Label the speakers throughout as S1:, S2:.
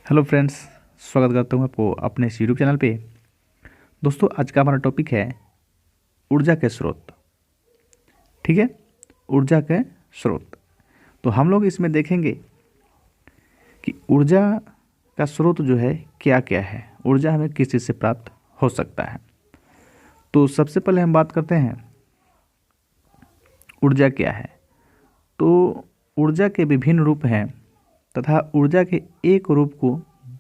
S1: Hello friends, स्वागत करता हूँ आपको अपने इस यूट्यूब चैनल पे। दोस्तों, आज का हमारा टॉपिक है ऊर्जा के स्रोत। ठीक है, ऊर्जा के स्रोत। तो हम लोग इसमें देखेंगे कि ऊर्जा का स्रोत जो है क्या क्या है, ऊर्जा हमें किस चीज़ से प्राप्त हो सकता है। तो सबसे पहले हम बात करते हैं ऊर्जा क्या है। तो ऊर्जा के विभिन्न रूप हैं तथा ऊर्जा के एक रूप को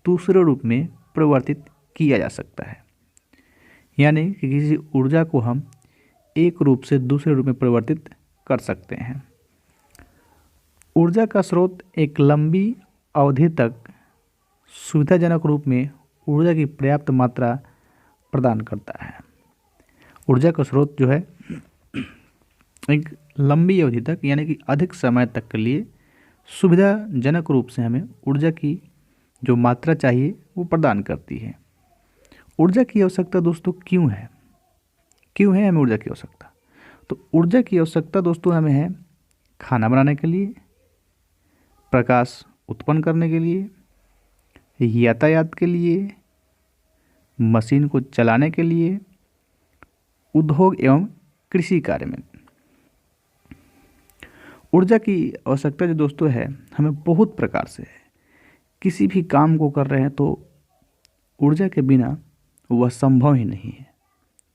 S1: दूसरे रूप में परिवर्तित किया जा सकता है। यानी कि किसी ऊर्जा को हम एक रूप से दूसरे रूप में परिवर्तित कर सकते हैं। ऊर्जा का स्रोत एक लंबी अवधि तक सुविधाजनक रूप में ऊर्जा की पर्याप्त मात्रा प्रदान करता है। ऊर्जा का स्रोत जो है एक लंबी अवधि तक यानी कि अधिक समय तक के लिए सुविधाजनक रूप से हमें ऊर्जा की जो मात्रा चाहिए वो प्रदान करती है। ऊर्जा की आवश्यकता दोस्तों क्यों है हमें ऊर्जा की आवश्यकता? तो ऊर्जा की आवश्यकता दोस्तों हमें है खाना बनाने के लिए, प्रकाश उत्पन्न करने के लिए, यातायात के लिए, मशीन को चलाने के लिए, उद्योग एवं कृषि कार्य में। ऊर्जा की आवश्यकता जो दोस्तों है हमें बहुत प्रकार से है। किसी भी काम को कर रहे हैं तो ऊर्जा के बिना वह संभव ही नहीं है।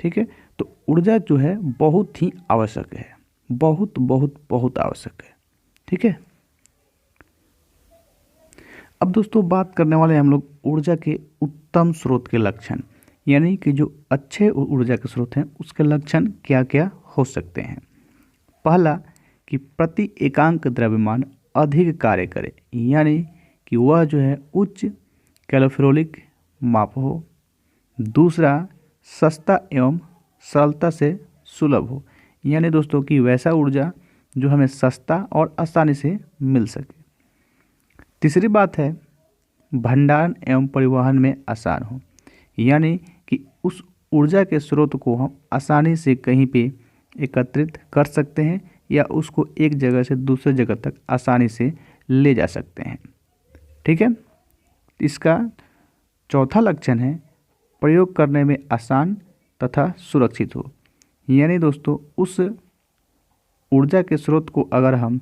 S1: ठीक है, तो ऊर्जा जो है बहुत ही आवश्यक है, बहुत बहुत बहुत आवश्यक है। ठीक है, अब दोस्तों बात करने वाले हम लोग ऊर्जा के उत्तम स्रोत के लक्षण, यानी कि जो अच्छे ऊर्जा के स्रोत हैं उसके लक्षण क्या क्या हो सकते हैं। पहला कि प्रति एकांक द्रव्यमान अधिक कार्य करे, यानी कि वह जो है उच्च कैलोरीफिक माप हो। दूसरा, सस्ता एवं सरलता से सुलभ हो, यानी दोस्तों कि वैसा ऊर्जा जो हमें सस्ता और आसानी से मिल सके। तीसरी बात है भंडारण एवं परिवहन में आसान हो, यानी कि उस ऊर्जा के स्रोत को हम आसानी से कहीं पे एकत्रित कर सकते हैं या उसको एक जगह से दूसरे जगह तक आसानी से ले जा सकते हैं। ठीक है, इसका चौथा लक्षण है प्रयोग करने में आसान तथा सुरक्षित हो, यानी दोस्तों उस ऊर्जा के स्रोत को अगर हम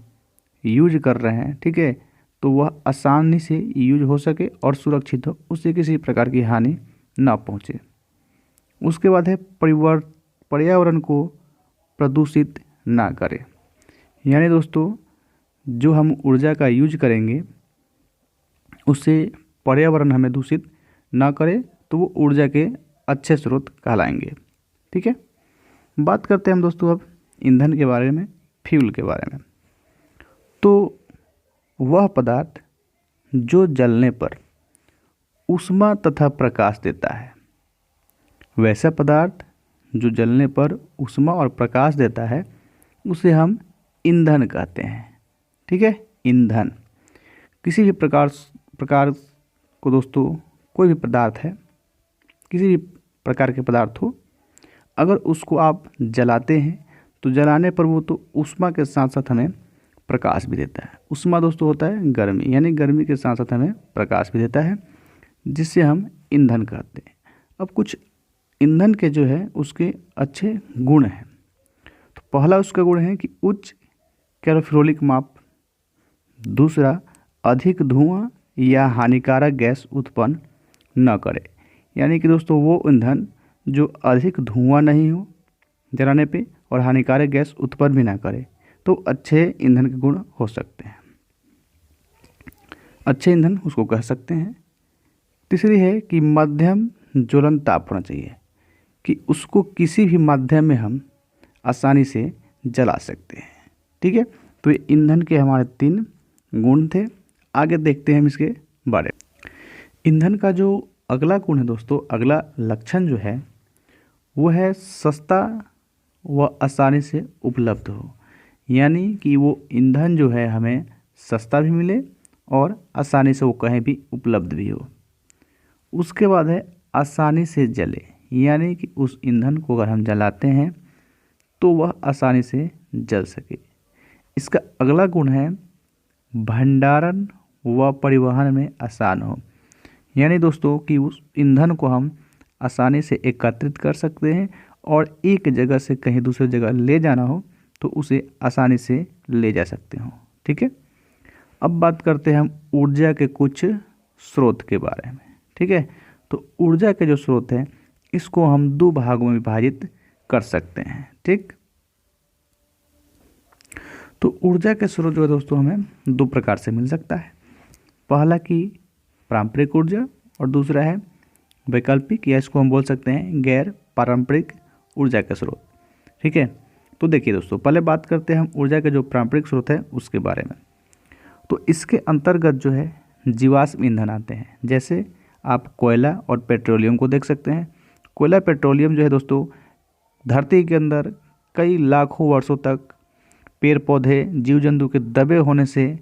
S1: यूज कर रहे हैं, ठीक है, तो वह आसानी से यूज हो सके और सुरक्षित हो, उससे किसी प्रकार की हानि ना पहुँचे। उसके बाद है पर्यावरण को प्रदूषित ना करे, यानी दोस्तों जो हम ऊर्जा का यूज करेंगे उससे पर्यावरण हमें दूषित ना करे तो वो ऊर्जा के अच्छे स्रोत कहलाएंगे। ठीक है, बात करते हैं हम दोस्तों अब ईंधन के बारे में, फ्यूल के बारे में। तो वह पदार्थ जो जलने पर ऊष्मा तथा प्रकाश देता है, वैसा पदार्थ जो जलने पर ऊष्मा और प्रकाश देता है उसे हम ईंधन कहते हैं। ठीक है, ईंधन किसी भी प्रकार को दोस्तों, कोई भी पदार्थ है, किसी भी प्रकार के पदार्थ हो, अगर उसको आप जलाते हैं तो जलाने पर वो तो ऊष्मा के साथ साथ हमें प्रकाश भी देता है। ऊष्मा दोस्तों होता है गर्मी, यानी गर्मी के साथ साथ हमें प्रकाश भी देता है, जिससे हम ईंधन कहते हैं। अब कुछ ईंधन के जो है उसके अच्छे गुण हैं। तो पहला उसका गुण है कि उच्च कैलोरीफिक माप। दूसरा, अधिक धुआं या हानिकारक गैस उत्पन्न न करे, यानी कि दोस्तों वो ईंधन जो अधिक धुआं नहीं हो जलाने पे और हानिकारक गैस उत्पन्न भी ना करे, तो अच्छे ईंधन के गुण हो सकते हैं, अच्छे ईंधन उसको कह सकते हैं। तीसरी है कि मध्यम ज्वलन ताप होना चाहिए, कि उसको किसी भी माध्यम में हम आसानी से जला सकते हैं। ठीक है, तो ये ईंधन के हमारे 3 गुण थे। आगे देखते हैं हम इसके बारे में। ईंधन का जो अगला गुण है दोस्तों, अगला लक्षण जो है वो है सस्ता व आसानी से उपलब्ध हो, यानी कि वो ईंधन जो है हमें सस्ता भी मिले और आसानी से वो कहीं भी उपलब्ध भी हो। उसके बाद है आसानी से जले, यानी कि उस ईंधन को अगर हम जलाते हैं तो वह आसानी से जल सके। इसका अगला गुण है भंडारण व परिवहन में आसान हो, यानी दोस्तों कि उस ईंधन को हम आसानी से एकत्रित कर सकते हैं और एक जगह से कहीं दूसरी जगह ले जाना हो तो उसे आसानी से ले जा सकते हो। ठीक है, अब बात करते हैं हम ऊर्जा के कुछ स्रोत के बारे में। ठीक है, तो ऊर्जा के जो स्रोत हैं इसको हम दो भागों में विभाजित कर सकते हैं। ठीक, तो ऊर्जा के स्रोत जो है दोस्तों हमें दो प्रकार से मिल सकता है। पहला कि पारंपरिक ऊर्जा और दूसरा है वैकल्पिक, या इसको हम बोल सकते हैं गैर पारंपरिक ऊर्जा के स्रोत। ठीक है, तो देखिए दोस्तों, पहले बात करते हैं हम ऊर्जा के जो पारंपरिक स्रोत है उसके बारे में। तो इसके अंतर्गत जो है जीवाश्म ईंधन आते हैं। जैसे आप कोयला और पेट्रोलियम को देख सकते हैं। कोयला पेट्रोलियम जो है दोस्तों धरती के अंदर कई लाखों वर्षों तक पेड़ पौधे जीव जंतु के दबे होने से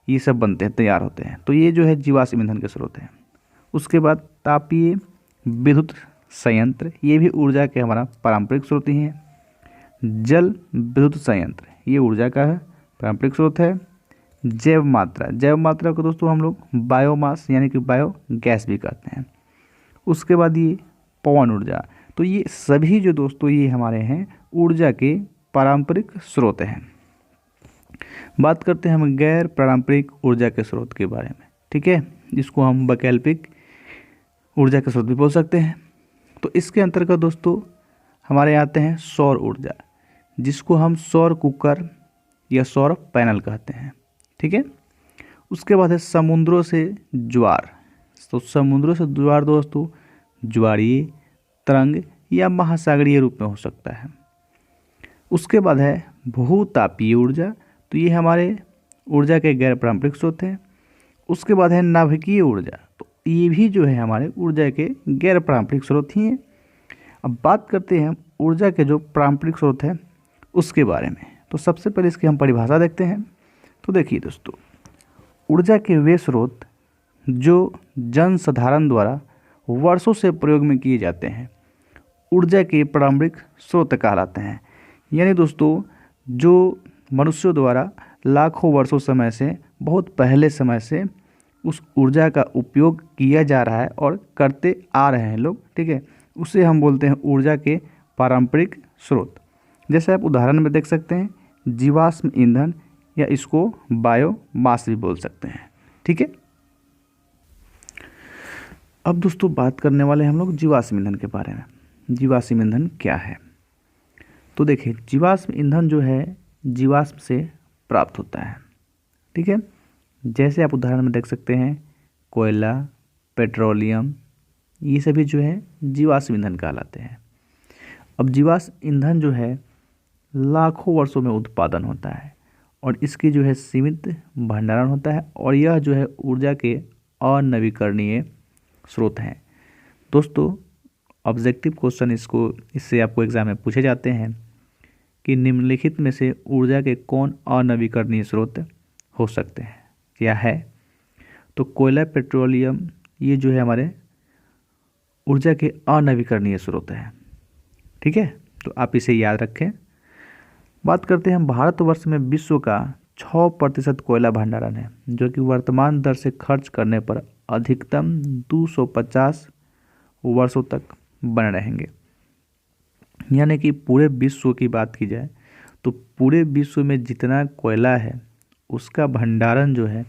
S1: ये सब बनते हैं, तैयार होते हैं। तो ये जो है जीवाश्म ईंधन के स्रोत हैं। उसके बाद तापीय विद्युत संयंत्र, ये भी ऊर्जा के हमारा पारंपरिक स्रोत ही है। जल विद्युत संयंत्र ये ऊर्जा का है पारंपरिक स्रोत है। जैव मात्रा को दोस्तों हम लोग बायोमास यानी कि बायो गैस भी कहते हैं। उसके बाद ये पवन ऊर्जा, तो ये सभी जो दोस्तों ये हमारे हैं ऊर्जा के पारंपरिक स्रोत हैं। बात करते हैं हम गैर पारंपरिक ऊर्जा के स्रोत के बारे में। ठीक है, जिसको हम वैकल्पिक ऊर्जा के स्रोत भी बोल सकते हैं। तो इसके अंतर्गत दोस्तों हमारे आते हैं सौर ऊर्जा, जिसको हम सौर कुकर या सौर पैनल कहते हैं। ठीक है, उसके बाद है समुद्रों से ज्वार। तो समुद्रों से ज्वार दोस्तों ज्वारीय, तरंग या महासागरीय रूप में हो सकता है। उसके बाद है भूतापीय ऊर्जा, तो ये हमारे ऊर्जा के गैर पारंपरिक स्रोत हैं। उसके बाद है नाभिकीय ऊर्जा, तो ये भी जो है हमारे ऊर्जा के गैर पारंपरिक स्रोत ही हैं। अब बात करते हैं ऊर्जा के जो पारंपरिक स्रोत हैं उसके बारे में। तो सबसे पहले इसकी हम परिभाषा देखते हैं। तो देखिए दोस्तों, ऊर्जा के वे स्रोत जो जनसाधारण द्वारा वर्षों से प्रयोग में किए जाते हैं ऊर्जा के पारंपरिक स्रोत कहलाते हैं। यानी दोस्तों जो मनुष्यों द्वारा लाखों वर्षों समय से, बहुत पहले समय से उस ऊर्जा का उपयोग किया जा रहा है और करते आ रहे हैं लोग। ठीक है, उसे हम बोलते हैं ऊर्जा के पारंपरिक स्रोत। जैसे आप उदाहरण में देख सकते हैं जीवाश्म ईंधन, या इसको बायोमास भी बोल सकते हैं। ठीक है, अब दोस्तों बात करने वाले हम लोग जीवाश्म ईंधन के बारे में। जीवाश्म ईंधन क्या है? तो देखिए, जीवाश्म ईंधन जो है जीवाश्म से प्राप्त होता है। ठीक है, जैसे आप उदाहरण में देख सकते हैं कोयला, पेट्रोलियम, ये सभी जो है जीवाश्म ईंधन कहलाते हैं। अब जीवाश्म ईंधन जो है लाखों वर्षों में उत्पादन होता है और इसकी जो है सीमित भंडारण होता है, और यह जो है ऊर्जा के अनवीकरणीय स्रोत हैं। दोस्तों ऑब्जेक्टिव क्वेश्चन इससे आपको एग्जाम में पूछे जाते हैं कि निम्नलिखित में से ऊर्जा के कौन अनवीकरणीय स्रोत हो सकते हैं, क्या है? तो कोयला, पेट्रोलियम ये जो है हमारे ऊर्जा के अनवीकरणीय स्रोत हैं। ठीक है, तो आप इसे याद रखें। बात करते हैं हम भारतवर्ष में विश्व का 6% कोयला भंडारण है, जो कि वर्तमान दर से खर्च करने पर अधिकतम 250 वर्षों तक बने रहेंगे। यानी कि पूरे विश्व की बात की जाए तो पूरे विश्व में जितना कोयला है उसका भंडारण जो है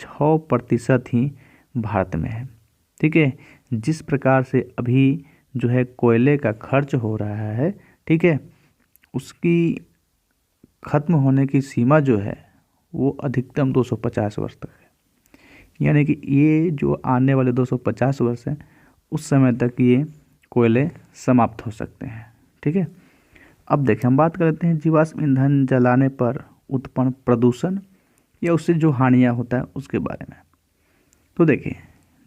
S1: 6% ही भारत में है। ठीक है, जिस प्रकार से अभी जो है कोयले का खर्च हो रहा है, ठीक है, उसकी ख़त्म होने की सीमा जो है वो अधिकतम 250 वर्ष तक है। यानी कि ये जो आने वाले 250 वर्ष हैं उस समय तक ये कोयले समाप्त हो सकते हैं। ठीक है, अब देखें हम बात करते हैं जीवाश्म ईंधन जलाने पर उत्पन्न प्रदूषण या उससे जो हानियाँ होता है उसके बारे में। तो देखिए,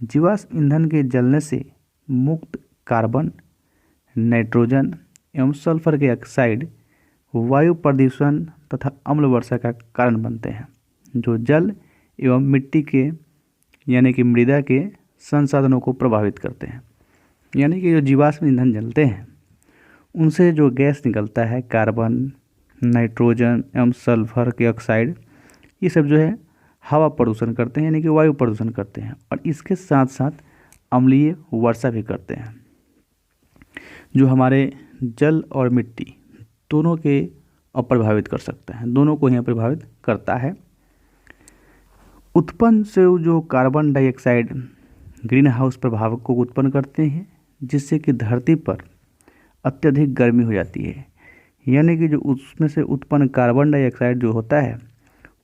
S1: जीवाश्म ईंधन के जलने से मुक्त कार्बन, नाइट्रोजन एवं सल्फर के ऑक्साइड वायु प्रदूषण तथा अम्ल वर्षा का कारण बनते हैं, जो जल एवं मिट्टी के यानी कि मृदा के संसाधनों को प्रभावित करते हैं। यानी कि जो जीवाश्म ईंधन जलते हैं उनसे जो गैस निकलता है, कार्बन, नाइट्रोजन एवं सल्फर के ऑक्साइड, ये सब जो है हवा प्रदूषण करते हैं, यानी कि वायु प्रदूषण करते हैं, और इसके साथ साथ अम्लीय वर्षा भी करते हैं, जो हमारे जल और मिट्टी दोनों के प्रभावित कर सकता है, दोनों को ही प्रभावित करता है। उत्पन्न से जो कार्बन डाइऑक्साइड ग्रीन हाउस प्रभाव को उत्पन्न करते हैं, जिससे कि धरती पर अत्यधिक गर्मी हो जाती है। यानी कि जो उसमें से उत्पन्न कार्बन डाइऑक्साइड जो होता है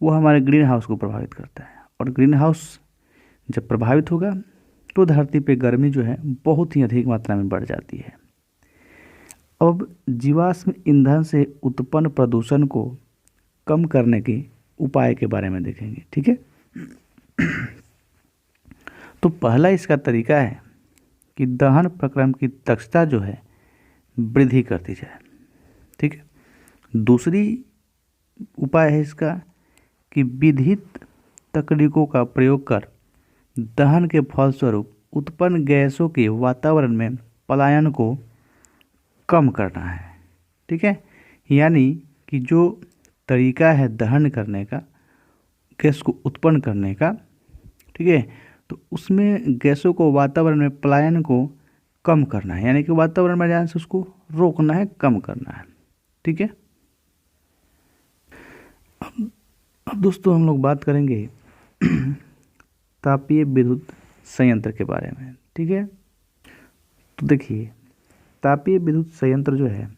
S1: वो हमारे ग्रीन हाउस को प्रभावित करता है, और ग्रीन हाउस जब प्रभावित होगा तो धरती पे गर्मी जो है बहुत ही अधिक मात्रा में बढ़ जाती है। अब जीवाश्म ईंधन से उत्पन्न प्रदूषण को कम करने के उपाय के बारे में देखेंगे, ठीक है। तो पहला इसका तरीका है कि दहन प्रक्रम की दक्षता जो है वृद्धि करती जाए, ठीक है। दूसरी उपाय है इसका कि विधित तकनीकों का प्रयोग कर दहन के फलस्वरूप उत्पन्न गैसों के वातावरण में पलायन को कम करना है, ठीक है। यानी कि जो तरीका है दहन करने का, गैस को उत्पन्न करने का, ठीक है, तो उसमें गैसों को वातावरण में पलायन को कम करना है, यानी कि वातावरण में जाने से उसको रोकना है, कम करना है, ठीक है। अब दोस्तों हम लोग बात करेंगे तापीय विद्युत संयंत्र के बारे में, ठीक है। तो देखिए, तापीय विद्युत संयंत्र जो है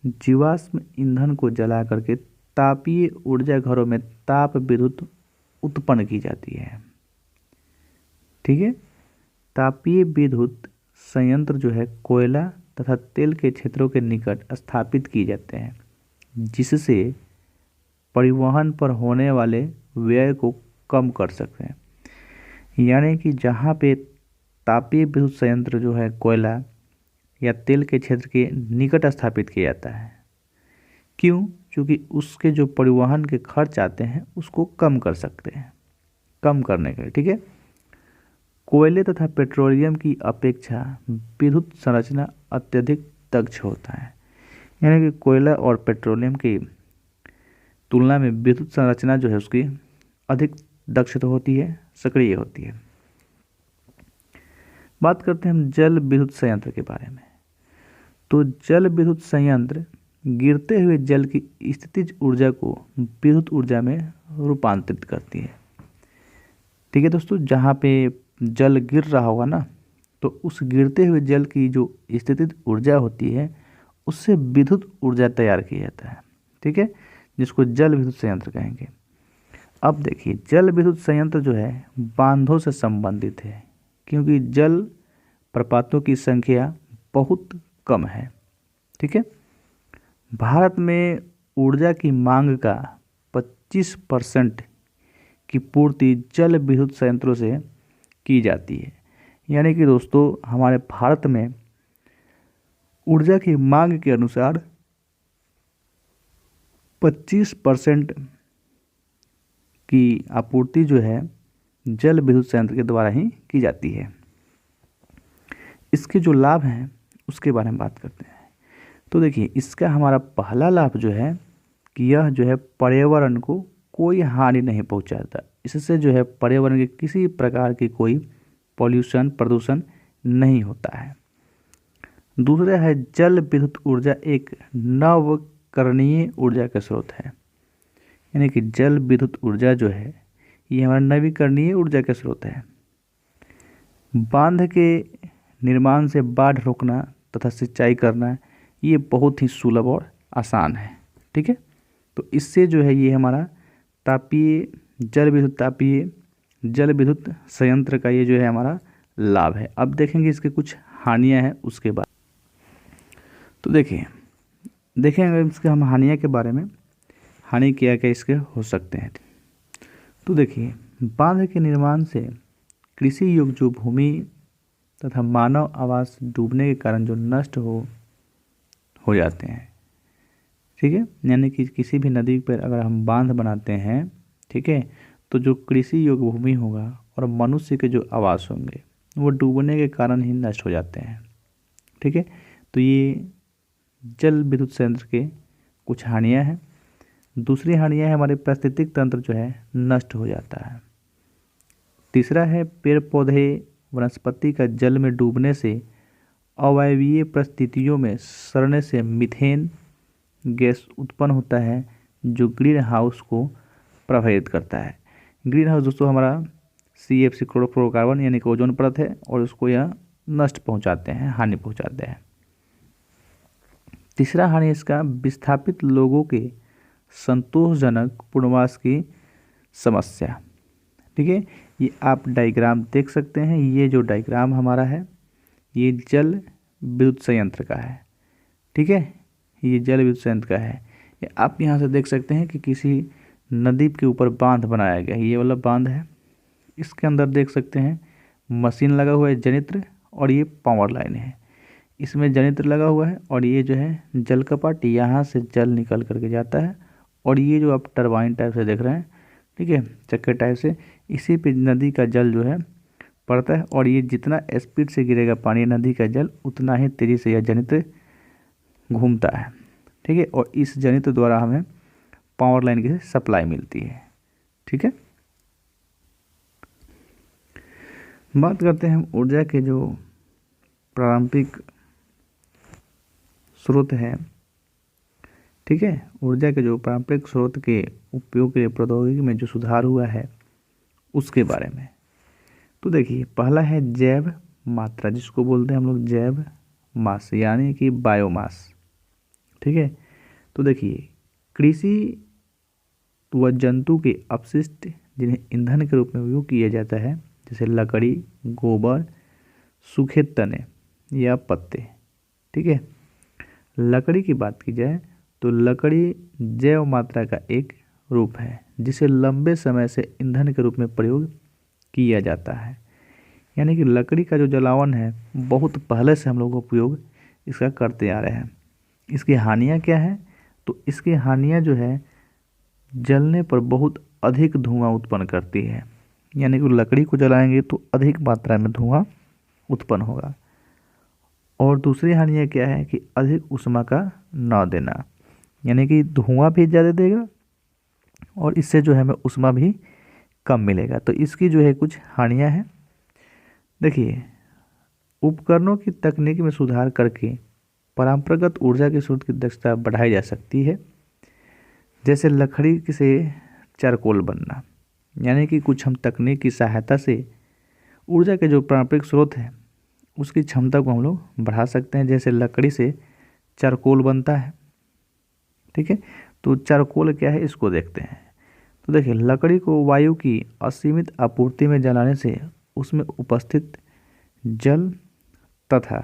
S1: जीवाश्म ईंधन को जला करके तापीय ऊर्जा घरों में ताप विद्युत उत्पन्न की जाती है, ठीक है। तापीय विद्युत संयंत्र जो है कोयला तथा तेल के क्षेत्रों के निकट स्थापित किए जाते हैं, जिससे परिवहन पर होने वाले व्यय को कम कर सकते हैं। यानी कि जहाँ पे तापीय विद्युत संयंत्र जो है कोयला या तेल के क्षेत्र के निकट स्थापित किया जाता है, क्यों? क्योंकि उसके जो परिवहन के खर्च आते हैं उसको कम कर सकते हैं, कम करने के लिए, ठीक है। कोयले तथा पेट्रोलियम की अपेक्षा विद्युत संरचना अत्यधिक दक्ष होता है। यानी कि कोयला और पेट्रोलियम की तुलना में विद्युत संरचना जो है उसकी अधिक दक्ष होती है, सक्रिय होती है। बात करते हैं हम जल विद्युत संयंत्र के बारे में। तो जल विद्युत संयंत्र गिरते हुए जल की स्थितिज ऊर्जा को विद्युत ऊर्जा में रूपांतरित करती है, ठीक है दोस्तों। जहाँ पे जल गिर रहा होगा ना, तो उस गिरते हुए जल की जो स्थितिज ऊर्जा होती है उससे विद्युत ऊर्जा तैयार किया जाता है, ठीक है, जिसको जल विद्युत संयंत्र कहेंगे। अब देखिए, जल विद्युत संयंत्र जो है बांधों से संबंधित है, क्योंकि जल प्रपातों की संख्या बहुत कम है, ठीक है। भारत में ऊर्जा की मांग का 25% की पूर्ति जल विद्युत संयंत्रों से की जाती है। यानी कि दोस्तों हमारे भारत में ऊर्जा की मांग के अनुसार 25% की आपूर्ति जो है जल विद्युत संयंत्र के द्वारा ही की जाती है। इसके जो लाभ हैं उसके बारे में बात करते हैं। तो देखिए, इसका हमारा पहला लाभ जो है कि यह जो है पर्यावरण को कोई हानि नहीं पहुंचाता। इससे जो है पर्यावरण के किसी प्रकार की कोई पॉल्यूशन, प्रदूषण नहीं होता है। दूसरा है जल विद्युत ऊर्जा एक नवीकरणीय ऊर्जा का स्रोत है। यानी कि जल विद्युत ऊर्जा जो है ये हमारा नवीकरणीय ऊर्जा का स्रोत है। बांध के निर्माण से बाढ़ रोकना तथा सिंचाई करना ये बहुत ही सुलभ और आसान है, ठीक है। तो इससे जो है ये हमारा तापीय जल विद्युत संयंत्र का ये जो है हमारा लाभ है। अब देखेंगे इसके कुछ हानियां हैं उसके बाद। तो देखेंगे इसके हम हानियां के बारे में, हानि क्या क्या इसके हो सकते हैं। तो देखिए, बांध के निर्माण से कृषि योग्य जो भूमि तथा मानव आवास डूबने के कारण जो नष्ट हो जाते हैं, ठीक है। यानी कि किसी भी नदी पर अगर हम बांध बनाते हैं, ठीक है, तो जो कृषि योग्य भूमि होगा और मनुष्य के जो आवास होंगे वो डूबने के कारण ही नष्ट हो जाते हैं, ठीक है। तो ये जल विद्युत संयंत्र के कुछ हानियाँ हैं। दूसरी हानियाँ है हमारे पारिस्थितिक तंत्र जो है नष्ट हो जाता है। तीसरा है पेड़ पौधे वनस्पति का जल में डूबने से अवायवीय परिस्थितियों में सड़ने से मीथेन गैस उत्पन्न होता है जो ग्रीन हाउस को प्रभावित करता है। ग्रीन हाउस दोस्तों हमारा CFC क्लोरोफ्लोरोकार्बन यानी कि ओजोन परत है और उसको यह नष्ट पहुंचाते हैं, हानि पहुंचाते हैं। तीसरा हानि इसका विस्थापित लोगों के संतोषजनक पुनर्वास की समस्या। ठीक है, ये आप डायग्राम देख सकते हैं। ये जो डायग्राम हमारा है ये जल विद्युत संयंत्र का है। ठीक है, ये जल विद्युत संयंत्र का है। ये आप यहाँ से देख सकते हैं कि किसी नदी के ऊपर बांध बनाया गया है। ये वाला बांध है, इसके अंदर देख सकते हैं मशीन लगा हुआ है, जनित्र, और ये पावर लाइन है। इसमें जनित्र लगा हुआ है और ये जो है जल कपाट, यहाँ से जल निकल करके जाता है और ये जो आप टरबाइन टाइप से देख रहे हैं, ठीक है, चक्कर टाइप से, इसी पे नदी का जल जो है पड़ता है और ये जितना स्पीड से गिरेगा पानी नदी का जल उतना ही तेज़ी से यह जनित्र घूमता है। ठीक है, और इस जनित्र द्वारा हमें पावर लाइन की सप्लाई मिलती है। ठीक है, बात करते हैं हम ऊर्जा के जो पारंपरिक स्रोत हैं। ठीक है, ऊर्जा के जो पारंपरिक स्रोत के उपयोग के लिए प्रौद्योगिकी में जो सुधार हुआ है उसके बारे में। तो देखिए, पहला है जैव मात्रा, जिसको बोलते हैं हम लोग जैव मास यानी कि बायोमास। ठीक है, तो देखिए कृषि व जंतु के अपशिष्ट जिन्हें ईंधन के रूप में उपयोग किया जाता है, जैसे लकड़ी, गोबर, सूखे तने या पत्ते। ठीक है, लकड़ी की बात की जाए तो लकड़ी जैव मात्रा का एक रूप है जिसे लंबे समय से ईंधन के रूप में प्रयोग किया जाता है। यानी कि लकड़ी का जो जलावन है बहुत पहले से हम लोग उपयोग इसका करते आ रहे हैं। इसकी हानियाँ क्या है? तो इसकी हानियाँ जो है जलने पर बहुत अधिक धुआं उत्पन्न करती है। यानी कि लकड़ी को जलाएंगे तो अधिक मात्रा में धुआं उत्पन्न होगा। और दूसरी हानियाँ क्या है कि अधिक ऊष्मा का न देना, यानी कि धुआं भी ज़्यादा देगा और इससे जो है हमें ऊष्मा भी कम मिलेगा। तो इसकी जो है कुछ हानियाँ हैं। देखिए, उपकरणों की तकनीक में सुधार करके परंपरागत ऊर्जा के स्रोत की दक्षता बढ़ाई जा सकती है। जैसे लकड़ी से चारकोल बनना, यानी कि कुछ हम तकनीक की सहायता से ऊर्जा के जो पारंपरिक स्रोत है उसकी क्षमता को हम लोग बढ़ा सकते हैं। जैसे लकड़ी से चारकोल बनता है। ठीक है, तो चारकोल क्या है इसको देखते हैं। तो देखिए, लकड़ी को वायु की असीमित आपूर्ति में जलाने से उसमें उपस्थित जल तथा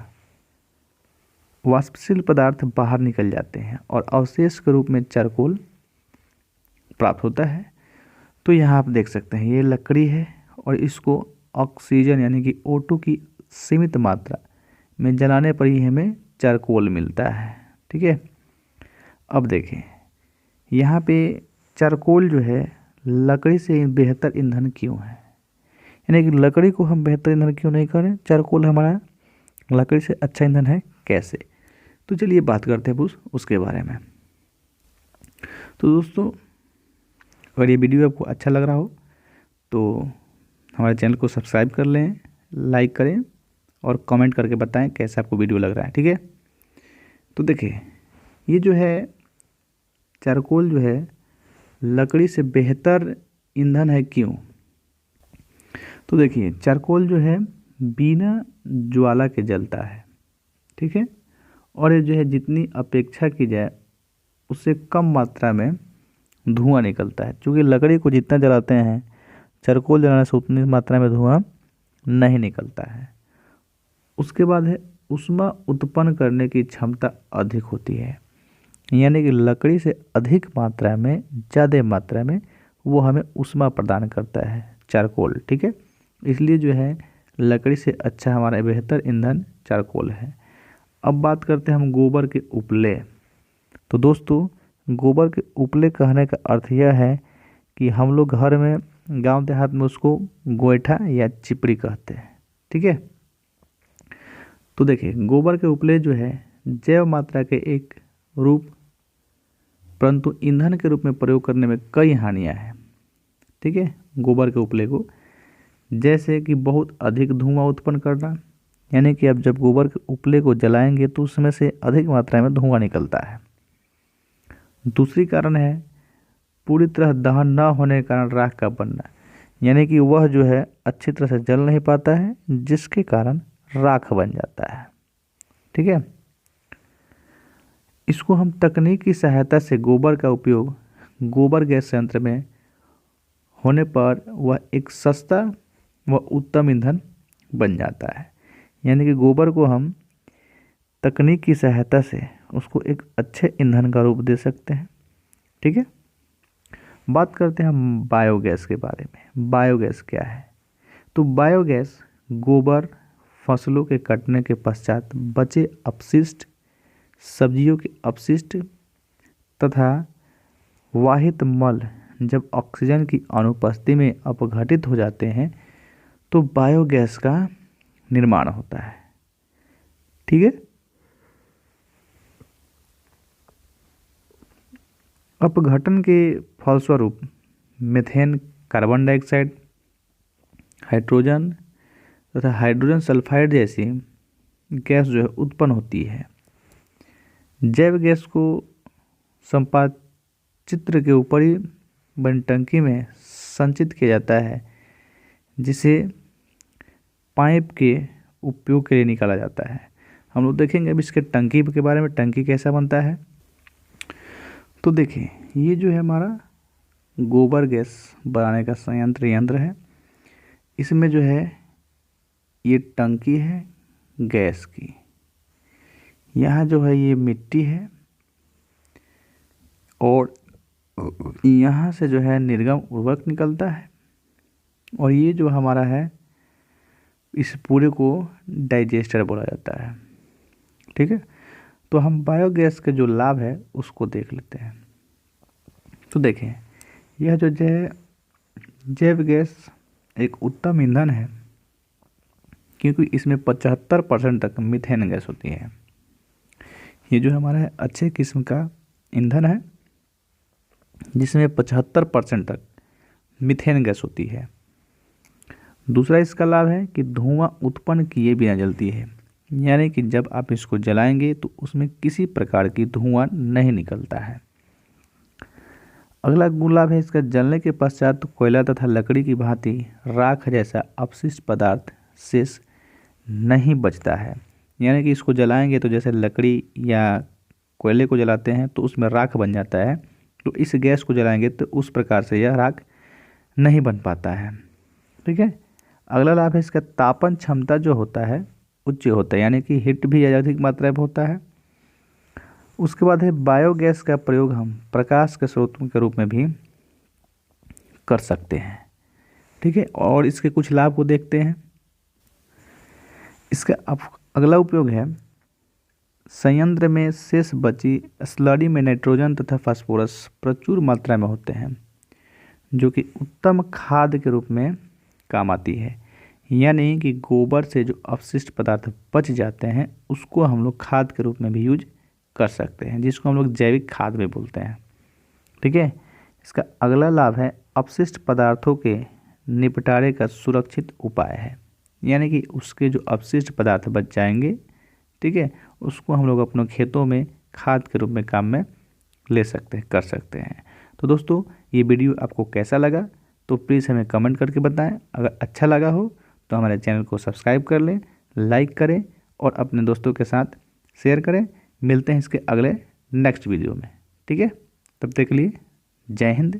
S1: वाष्पशील पदार्थ बाहर निकल जाते हैं और अवशेष के रूप में चारकोल प्राप्त होता है। तो यहाँ आप देख सकते हैं ये लकड़ी है और इसको ऑक्सीजन यानी कि O2 की सीमित मात्रा में जलाने पर ही हमें चारकोल मिलता है। ठीक है, अब देखें यहाँ पे चारकोल जो है लकड़ी से बेहतर ईंधन क्यों है, यानी कि लकड़ी को हम बेहतर ईंधन क्यों नहीं करें, चारकोल हमारा लकड़ी से अच्छा ईंधन है कैसे। तो चलिए बात करते हैं उसके बारे में। तो दोस्तों, अगर ये वीडियो आपको अच्छा लग रहा हो तो हमारे चैनल को सब्सक्राइब कर लें, लाइक करें और कमेंट करके बताएं कैसा आपको वीडियो लग रहा है। ठीक है, तो देखिए ये जो है चारकोल जो है लकड़ी से बेहतर ईंधन है क्यों। तो देखिए चारकोल जो है बिना ज्वाला के जलता है। ठीक है, और ये जो है जितनी अपेक्षा की जाए उससे कम मात्रा में धुआं निकलता है। क्योंकि लकड़ी को जितना जलाते हैं चारकोल जलाने से उतनी मात्रा में धुआं नहीं निकलता है। उसके बाद है ऊष्मा उत्पन्न करने की क्षमता अधिक होती है, यानी कि लकड़ी से अधिक मात्रा में, ज़्यादा मात्रा में वो हमें ऊष्मा प्रदान करता है चारकोल। ठीक है, इसलिए जो है लकड़ी से अच्छा हमारा बेहतर ईंधन चारकोल है। अब बात करते हैं हम गोबर के उपले। तो दोस्तों, गोबर के उपले कहने का अर्थ यह है कि हम लोग घर में गांव देहात में उसको गोईठा या चिपड़ी कहते हैं। ठीक है, तो देखिए गोबर के उपले जो है जैव मात्रा के एक रूप, परंतु ईंधन के रूप में प्रयोग करने में कई हानियां हैं। ठीक है, गोबर के उपले को जैसे कि बहुत अधिक धुआं उत्पन्न करना, यानी कि अब जब गोबर के उपले को जलाएंगे तो उसमें से अधिक मात्रा में धुआं निकलता है। दूसरी कारण है पूरी तरह दहन न होने के कारण राख का बनना, यानी कि वह जो है अच्छी तरह से जल नहीं पाता है, जिसके कारण राख बन जाता है। ठीक है, इसको हम तकनीक की सहायता से गोबर का उपयोग गोबर गैस संयंत्र में होने पर वह एक सस्ता व उत्तम ईंधन बन जाता है। यानी कि गोबर को हम तकनीक की सहायता से उसको एक अच्छे ईंधन का रूप दे सकते हैं। ठीक है, बात करते हैं हम बायोगैस के बारे में। बायोगैस क्या है? तो बायोगैस गोबर, फसलों के कटने के पश्चात बचे अपशिष्ट, सब्जियों के अपशिष्ट तथा वाहित मल जब ऑक्सीजन की अनुपस्थिति में अपघटित हो जाते हैं तो बायोगैस का निर्माण होता है। ठीक है, अपघटन के फलस्वरूप मीथेन, कार्बन डाइऑक्साइड, हाइड्रोजन तथा हाइड्रोजन सल्फाइड जैसी गैस जो है उत्पन्न होती है। जैव गैस को संपाचित्र के ऊपरी बनी टंकी में संचित किया जाता है, जिसे पाइप के उपयोग के लिए निकाला जाता है। हम लोग देखेंगे अब इसके टंकी के बारे में, टंकी कैसा बनता है। तो देखिए, ये जो है हमारा गोबर गैस बनाने का यंत्र है। इसमें जो है ये टंकी है गैस की, यहाँ जो है ये मिट्टी है और यहाँ से जो है निर्गम उर्वरक निकलता है और ये जो हमारा है इस पूरे को डाइजेस्टर बोला जाता है। ठीक है, तो हम बायोगैस के जो लाभ है उसको देख लेते हैं। तो देखें, यह जो जैव गैस एक उत्तम ईंधन है, क्योंकि इसमें 75% तक मीथेन गैस होती है। ये जो हमारा है अच्छे किस्म का ईंधन है, जिसमें 75% तक मीथेन गैस होती है। दूसरा इसका लाभ है कि धुआं उत्पन्न किए बिना जलती है, यानी कि जब आप इसको जलाएंगे तो उसमें किसी प्रकार की धुआं नहीं निकलता है। अगला गुण लाभ है इसका, जलने के पश्चात तो कोयला तथा लकड़ी की भांति राख जैसा अपशिष्ट पदार्थ शेष नहीं बचता है। यानी कि इसको जलाएंगे तो जैसे लकड़ी या कोयले को जलाते हैं तो उसमें राख बन जाता है, तो इस गैस को जलाएंगे तो उस प्रकार से यह राख नहीं बन पाता है। ठीक है, अगला लाभ है इसका, तापन क्षमता जो होता है उच्च होता है, यानी कि हीट भी अधिक मात्रा में होता है। उसके बाद है बायोगैस का प्रयोग हम प्रकाश के स्रोत के रूप में भी कर सकते हैं। ठीक है, और इसके कुछ लाभ को देखते हैं। इसका अगला उपयोग है, संयंत्र में शेष बची स्लरी में नाइट्रोजन तथा फास्फोरस प्रचुर मात्रा में होते हैं, जो कि उत्तम खाद के रूप में काम आती है। यानी कि गोबर से जो अपशिष्ट पदार्थ बच जाते हैं उसको हम लोग खाद के रूप में भी यूज कर सकते हैं, जिसको हम लोग जैविक खाद भी बोलते हैं। ठीक है, इसका अगला लाभ है अपशिष्ट पदार्थों के निपटारे का सुरक्षित उपाय है। यानी कि उसके जो अपशिष्ट पदार्थ बच जाएंगे, ठीक है, उसको हम लोग अपने खेतों में खाद के रूप में काम में ले सकते हैं, कर सकते हैं। तो दोस्तों, ये वीडियो आपको कैसा लगा तो प्लीज़ हमें कमेंट करके बताएं। अगर अच्छा लगा हो तो हमारे चैनल को सब्सक्राइब कर लें, लाइक करें और अपने दोस्तों के साथ शेयर करें। मिलते हैं इसके अगले नेक्स्ट वीडियो में। ठीक है, तब तक के लिए जय हिंद,